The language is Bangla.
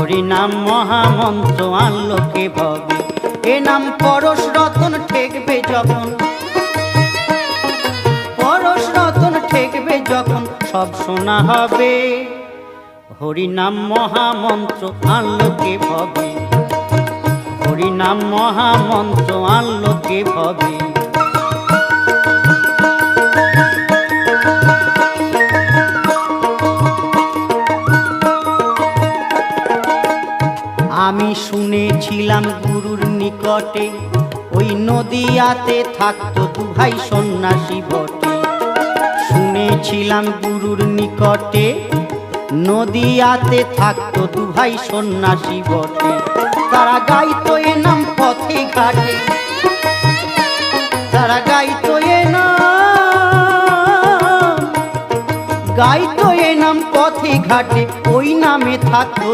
হরি নাম মহামন্ত্র আনলো কে ভবে, এ নাম পরশ রতন ঠেকবে যখন, পরশ রতন ঠেকবে যখন সব শোনা হবে। হরি নাম মহামন্ত্র আনলো কে ভবে, হরি নাম মহামন্ত্র আনলো কে ভবে। আমি শুনেছিলাম গুরুর নিকটে, ওই নদিয়াতে থাকতো দু ভাই সন্ন্যাসী বটে। শুনেছিলাম গুরুর নিকটে, নদিয়াতে থাকতো দু ভাই সন্ন্যাসী বটে। তারা গাইতো এ নাম পথে ঘাটে, তারা গাইতো এ নাম, গাইতো এ নাম পথে ঘাটে, ওই নামে থাকতো